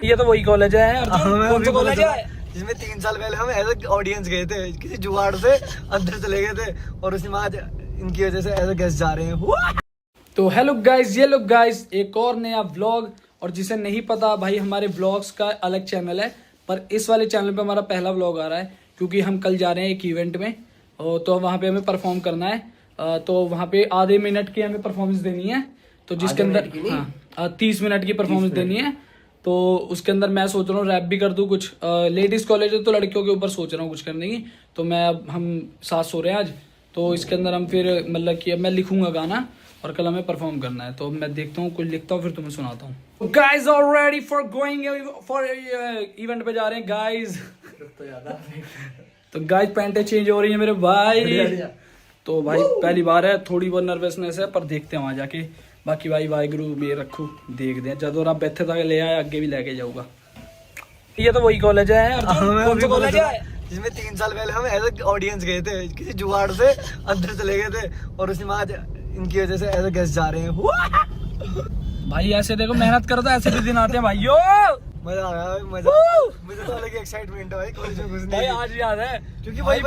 ये तो वही कॉलेज है। कौन सा कॉलेज है जिसमें 3 साल पहले हम एज ऑडियंस गए थे, किसी जुगाड़ से अंदर चले गए थे और उसमें आज इनकी वजह से एज गेस्ट जा रहे हैं। तो हेलो गाइस, ये लोग गाइस एक और नया व्लॉग। और जिसे नहीं पता भाई, हमारे व्लॉग्स का अलग चैनल है, पर इस वाले चैनल पे हमारा पहला व्लॉग आ रहा है क्योंकि हम कल जा रहे हैं एक इवेंट में। तो वहाँ पे हमें परफॉर्म करना है। तो वहाँ पे आधे मिनट की हमें परफॉर्मेंस देनी है, तो जिसके अंदर 30 मिनट की परफॉर्मेंस देनी है। तो उसके अंदर मैं सोच रहा हूँ रैप भी कर दूँ कुछ। लेडीज कॉलेज है तो लड़कियों के ऊपर सोच रहा हूँ कुछ करने की। तो हम साथ सो रहे हैं आज, तो इसके अंदर हम फिर मतलब कि मैं लिखूंगा गाना और कल हमें परफॉर्म करना है। तो मैं देखता हूँ, कुछ लिखता हूँ, फिर तुम्हें सुनाता हूँ। Guys are ready for going for event पे जा रहे हैं गाइज। तो गाइज पैंटें चेंज हो रही है मेरे भाई। तो भाई पहली बार है, थोड़ी बहुत नर्वसनेस है, पर देखते हैं वहाँ जाके। बाकी भाई वाहिगुरु में रखू, देखते हैं। जदों रब बैठे तक ले आया, आगे भी लेके जाऊंगा। ये तो वही कॉलेज है। कौन सा कॉलेज है जिसमें 3 साल पहले हम एज ऑडियंस गए थे, किसी जुगाड़ से अंदर चले गए थे और उसमें आज इनकी वजह से एज गेस्ट जा रहे हैं। भाई ऐसे देखो, मेहनत करो तो ऐसे भी दिन आते हैं भाइयों। मजा आया, मजा। मुझे तो अलग एक्साइटमेंट है भाई कॉलेज में घुसने की। आज याद है क्योंकि भाई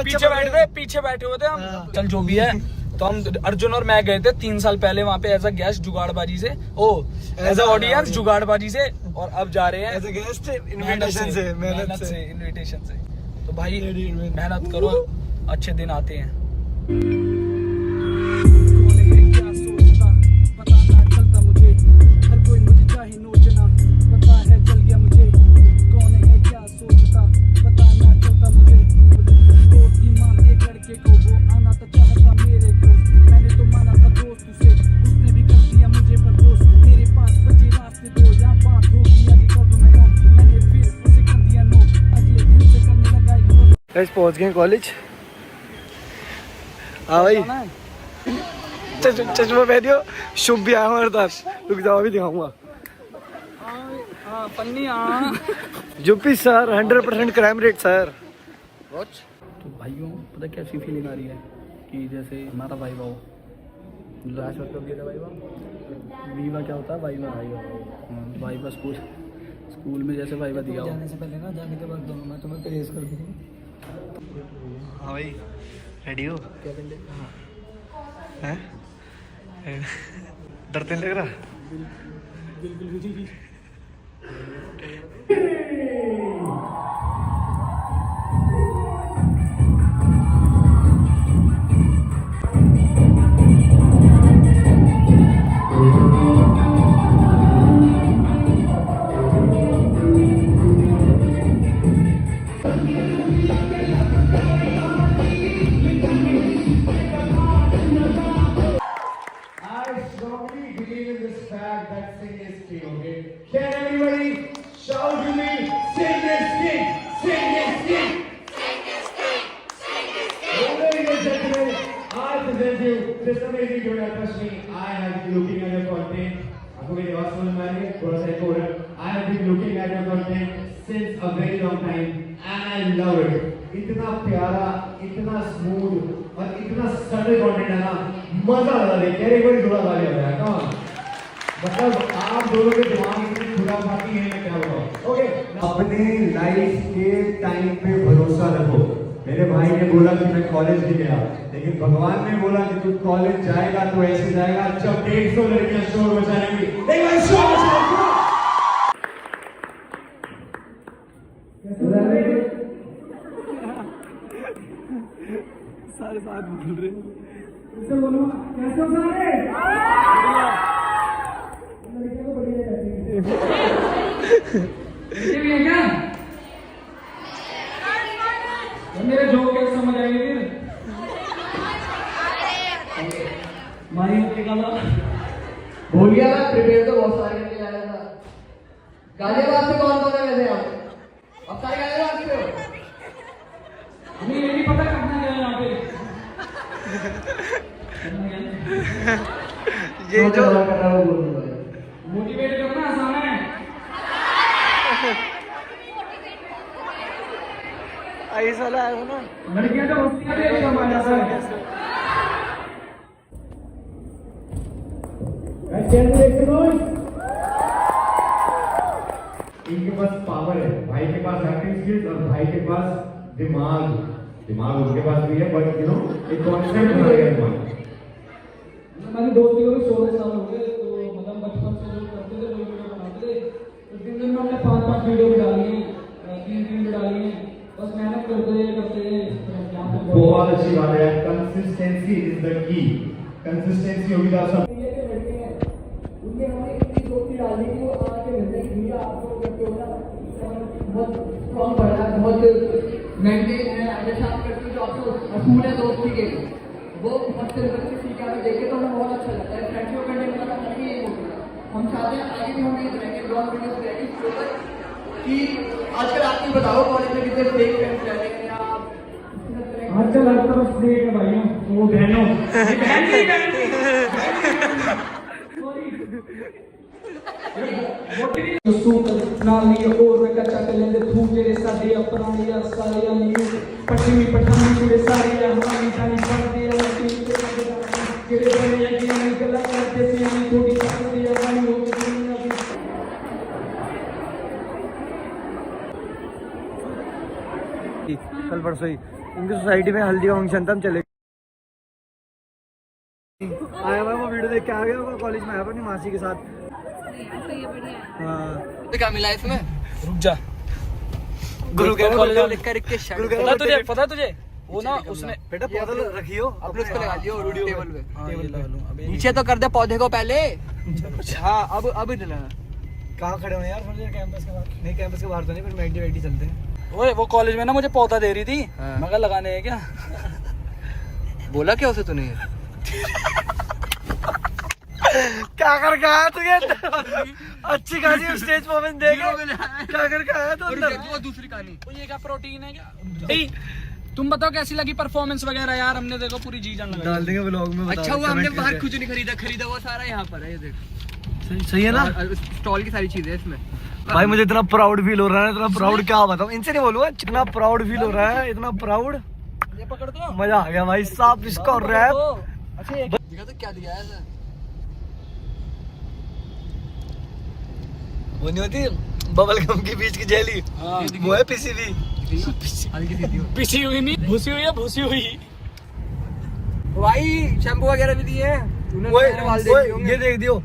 पीछे बैठे हुए थे हम। चल जो भी है, तो हम अर्जुन और मैं गए थे 3 साल पहले वहाँ पे एज अ गेस्ट जुगाड़बाजी से, एज अ ऑडियंस जुगाड़बाजी से। और अब जा रहे हैं एज अ गेस्ट इनविटेशन से, मेहनत से, इनविटेशन से। तो भाई मेहनत करो, अच्छे दिन आते हैं। पहुंच गए कॉलेज। हाँ भाई, चश्मा पहनियो, शुभ भी आया हमारे पास। रुक जाओ, अभी दिखाऊंगा। UP sir, 100% crime rate sir. तो भाइयों पता कैसी फीलिंग आ रही है कि जैसे हमारा वाइवा हो। लास्ट वक्त कब गया था वाइवा? वीवा क्या होता है? वाइवा। वाइवा स्कूल में जैसे वाइवा दिया हो। जाने से पहले ना, जाने के बाद दोनों मैं तुम्हें प्रेस कर दूँगा। हाँ भाई, रेडी हो? क्या कर ले? हाँ, डरते नहीं लग रहा? बिल्कुल। Can everybody shout to me, sing this king, sing this king, sing this king, sing this king. Ladies and gentlemen, I present you this amazing dude. Trust me, I have been looking at your content. आपको मेरी आवाज समझ में आ रही है? थोड़ा सा एक और है। I have been looking at your content since a very long time and I love it. इतना प्यारा, इतना स्मूथ और इतना सटल कंटेंट है ना, मजा आ रहा है। क्या एक बार जोड़ा ताली हो रहा है? मतलब आप दोनों के दिमाग में खुराफाती है, क्या बताओ। ओके, अपने लाइफ के टाइम पे भरोसा रखो। मेरे भाई ने बोला कि मैं कॉलेज नहीं गया, लेकिन भगवान ने बोला कि तू कॉलेज जाएगा तो ऐसे जाएगा जब 150 लड़कियां शोर मचाएंगी। एक बार शोर मचाएंगे। सारे साथ बोल रहे हैं। बोलो कैसे हो सारे? मेरे जोक कैसे समझ आएंगे फिर? मारी निकाला। भूल गया था, प्रिपेयर तो बहुत सारे करके लाया था। गाजियाबाद से कौन कौन है वैसे आप? अब सारे गाजियाबाद से हो? हमें ये नहीं पता कहाँ गया यहाँ पे। ये जो कर रहा हूँ मोटिवेट करना आसान है। ऐसा आया ना, लड़कियां तो हंसियां दे रही हमारे साथ। Can you make some noise? भाई के पास दिमाग उनके पास भी है, बट यू नो एक कॉन्सेप्ट बना गया दिमाग। हमारी दोस्ती को भी 16 साल हो गए, तो मतलब बचपन से जो करते थे वही वीडियो बनाते थे। तो दिन में हमने 5-5 वीडियो डाली हैं, 3 डाली हैं, बस मेहनत करते यहाँ पे बहुत अच्छी बात है, consistency is the key. Consistency होगी तो आप सब उनके हमने इतनी दोस्ती डाली कि वो आके मिलते हैं भैया आपको करते हो ना, बहुत स्ट्रॉन्ग पड़ रहा है, बहुत मेंटेन है। जैसे आप करते हो जो आपको असूल है दोस्ती के, वो मस्त बच्चे सीखा है, देखे तो हमें बहुत अच्छा लगता है। फ्रेंडशिप कंटेंट का मतलब ये होगा, हम चाहते हैं आगे भी हम ये करेंगे, ब्लॉग वीडियोस करेंगे इसके ऊपर कि आजकल आप ही बताओ कॉलेज में कितने फेक फ्रेंड्स रह रहे हैं या आजकल हर तरफ देख है भाइयों, वो बहनों ਨਾਲ ਨਹੀਂ ਹੋਰ ਵੇ ਕੱਚਾ ਚੱਲਦੇ ਤੂੰ ਜਿਹੜੇ ਸਾਡੇ ਅਪਰਾਣੀ ਆ ਸਾਰਿਆਂ ਨੂੰ ਪੱਛਮੀ ਪਠਾਨੀ ਜਿਹੜੇ ਸਾਰੇ ਆ ਹਮਾਰੀ ਜਾਨੀ ਪੜਦੇ ਆ ਜਿਹੜੇ ਬਣੇ ਆ ਕਿ ਨਹੀਂ ਗੱਲਾਂ ਕਰਦੇ ਸੀ ਅਸੀਂ ਥੋੜੀ ਕਰਦੇ ਆ ਵਾਲੀ ਹੋ ਗਈ कल परसों ही उनकी सोसाइटी में हल्दी का फंक्शन था, हम चले आया हुआ वो वीडियो देख के आ गया, वो कॉलेज में आया अपनी मासी के साथ। हाँ क्या मिला इसमें? रुक जा गुरु के कॉलेज कॉलेज लिख कर के गुरु पता तुझे वो ना उसने बेटा पौधा रखियो अपने उसको लगा दियो टेबल पे। हाँ, ये लगा लूं, अबे नीचे तो कर दे पौधे को पहले। हाँ अब दिलाना। कहाँ खड़े हो यार थोड़ी देर कैंपस के बाहर? नहीं कैंपस के बाहर तो नहीं, पर मैडी वैडी चलते हैं। ओए वो कॉलेज में ना मुझे पौधा दे रही थी, हाँ। मगर लगाने है क्या? बोला क्या उसे तूने? क्या कर के आया तुझे? अच्छी खासी स्टेज परफॉर्मेंस दे के क्या कर के आया तू अंदर? वो दूसरी कहानी। तो ये क्या प्रोटीन है क्या? तुम बताओ कैसी लगी परफॉर्मेंस वगैरह यार? हमने देखो पूरी जी जान लगा डाल देंगे व्लॉग में। अच्छा हुआ हमने बाहर कुछ नहीं खरीदा वो सारा यहाँ पर है, ये देख सही है ना? स्टॉल की सारी चीजें इसमें। भाई मुझे इतना प्राउड फील हो रहा है, इतना प्राउड क्या बताऊं, इनसे नहीं बोलूंगा, इतना प्राउड फील हो रहा है, इतना प्राउड। ये पकड़ दो, मजा आ गया भाई साहब, इसका रैप। अच्छा ये दिखा तो क्या दिया है सर? वो नहीं होती बबल गम के बीच की जेली, हाँ। वो है पीसीबी। हल्की सी दियो। पिसी हुई नहीं, भूसी हुई है, भूसी हुई। भाई शैम्पू वगैरह भी दिए हैं। ये देख दियो,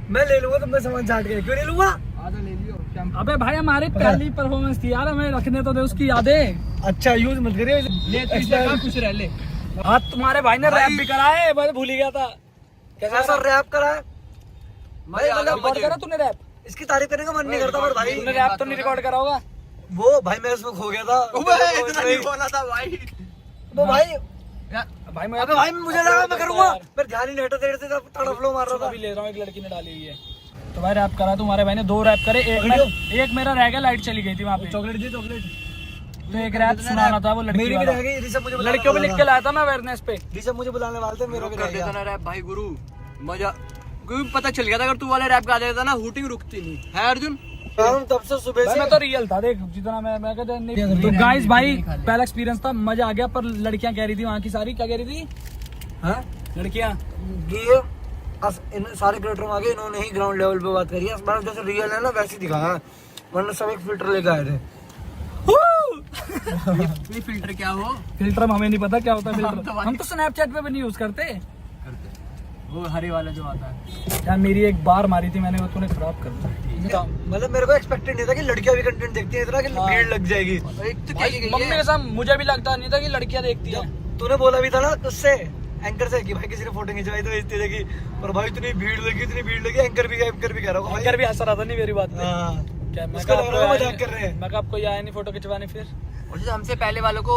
मैं ले लूंगा, तुम मैं सामान चाट के क्यों नहीं लूंगा? आधा ले लियो शैम्पू। अबे भाई हमारी पहली परफॉर्मेंस थी यार, हमें रखने तो दे उसकी यादें। अच्छा यूज मत करिए। ले तो इस जगह कुछ रह ले। आज तुम्हारे भाई ने रैप भी करा है, मैं भूल ही गया था। कैसा सर रैप करा है? भाई मतलब रिकॉर्ड करा तूने रैप? इसकी तारीफ करने का मन नहीं करता, पर भाई तूने रैप तो नहीं रिकॉर्ड करा होगा? वो भाई मैं उसमें खो गया था। इतना नहीं बोला था भाई। वो भाई भाई मैं अबे भाई मुझे लगा मैं करूंगा, पर ध्यान ही नहीं हटा, देर से तड़ा फ्लो मार रहा था। अभी ले रहा हूँ, एक लड़की ने डाली हुई है। तो भाई रैप करा, तुम्हारे भाई ने 2 रैप करे, एक मेरा रह गया, लाइट चली गई थी वहाँ पे। चॉकलेट दी चॉकलेट। तो एक रैप सुनाना था वो लड़की मेरी भी वाला। रह गई, ऋषभ मुझे लड़कियों पे लिख के लाया था मैं अवेयरनेस पे। ऋषभ मुझे बुलाने वाले थे, मेरा भी रह कर देता गया। ना रैप भाई गुरु, मजा। क्योंकि पता चल गया था अगर तू वाले रैप गा देता ना, हूटिंग रुकती नहीं है अर्जुन। हम तब से सुबह भाई से मैं तो रियल था, देख जितना मैं कहता नहीं। तो गाइस भाई पहला एक्सपीरियंस था, मजा आ गया। पर लड़कियां कह रही थी वहाँ की सारी, क्या कह रही थी हाँ? लड़कियां? ये इन सारे क्रिएटरों आगे इन्होंने ही ग्राउंड लेवल पे बात करी है, बस जैसे रियल है ना वैसे ही दिखाया है, वरना सब एक फिल्टर लेके आए थे। ये फिल्टर क्या हो? फिल्टर हमें नहीं पता क्या होता है हम फिल्टर, तो हम तो स्नैपचैट पे भी नहीं यूज करते। वो हरे वाला जो आता है। यार मेरी एक बार मारी थी मैंने, वो तूने खराब कर दिया। मतलब मेरे को एक्सपेक्टेड नहीं था कि लड़कियां भी कंटेंट देखती हैं इतना कि हाँ। भीड़ लग जाएगी। एक तो क्या भाई, की मम्मी गई है? के साथ मुझे भी लगता नहीं था कि लड़कियां देखती हैं। तूने बोला भी था ना उससे एंकर से कि भाई किसी ने फोटो खिंचवाई तो इतनी देखी, पर भाई इतनी भीड़ लगी, एंकर भी कह रहा हूँ एंकर भी हंस रहा था नहीं मेरी बात पे। हाँ। क्या मैं उसको लग रहा है मजाक कर रहे हैं। मैं कहा आपको आया नहीं फोटो खिंचवाने फिर? और जैसे हमसे पहले वालों को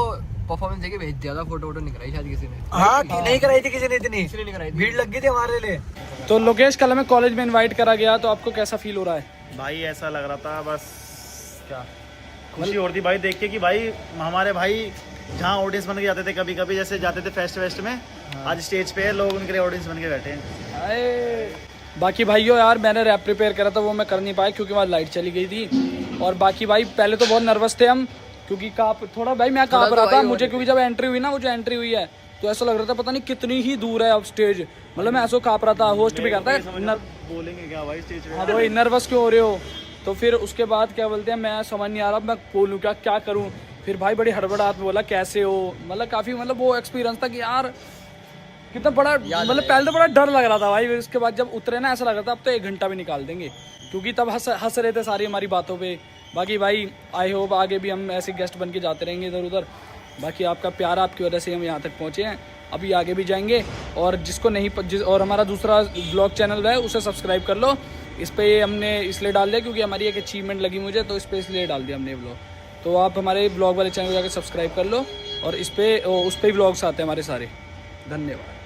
परफॉर्मेंस देके भेज दिया था, फोटो वोटो नहीं कराई शायद किसी ने। हाँ नहीं कराई थी किसी ने इतनी, किसी ने नहीं कराई थी। भीड़ लग गई थी हमारे लिए। तो लोकेश कल हमें कॉलेज में इनवाइट करा गया, तो आपको कैसा फील हो रहा है? भाई ऐसा लग रहा था बस क्या खुशी हो रही थी भाई देख के कि भाई हमारे भाई जहाँ ऑडियंस बन के जाते थे, कभी कभी जैसे जाते थे फेस्ट में, आज स्टेज पे है, लोग उनके लिए ऑडियंस बन के बैठे हैं। बाकी भाइयों यार मैंने रैप प्रिपेयर करा था, वो मैं कर नहीं पाया क्योंकि वहाँ लाइट चली गई थी। और बाकी भाई पहले तो बहुत नर्वस थे हम, क्योंकि थोड़ा भाई मैं काँप रहा था मुझे, क्योंकि जब एंट्री हुई ना, वो जो एंट्री हुई है तो ऐसा लग रहा था पता नहीं कितनी ही दूर है अब स्टेज, मतलब मैं ऐसा काँप रहा था। होस्ट भी करता है बोलेंगे क्या भाई स्टेज पे? हाँ भाई नर्वस क्यों हो रहे हो? तो फिर उसके बाद क्या बोलते हैं, मैं समझ नहीं आ रहा मैं बोलूँ क्या करूँ। फिर भाई बड़ी हड़बड़ाहट में बोला कैसे हो, मतलब काफ़ी मतलब वो एक्सपीरियंस था कि यार कितना बड़ा, मतलब पहले तो बड़ा डर लग रहा था भाई। उसके बाद जब उतरे ना ऐसा लग रहा था अब तो 1 घंटा भी निकाल देंगे, क्योंकि तब हंस रहे थे सारी हमारी बातों पे। बाकी भाई आई होप आगे भी हम ऐसे गेस्ट बन के जाते रहेंगे इधर उधर। बाकी आपका प्यार, आपकी वजह से हम यहाँ तक पहुँचे हैं, अभी आगे भी जाएंगे। और जिसको नहीं और हमारा दूसरा ब्लॉग चैनल है उसे सब्सक्राइब कर लो। इस पर ये हमने इसलिए डाल दिया क्योंकि हमारी एक अचीवमेंट लगी मुझे, तो इस पर इसलिए डाल दिया हमने ब्लॉग। तो आप हमारे ब्लॉग वाले चैनल को जाकर सब्सक्राइब कर लो और उस पर ही ब्लॉग्स आते हैं हमारे सारे। धन्यवाद।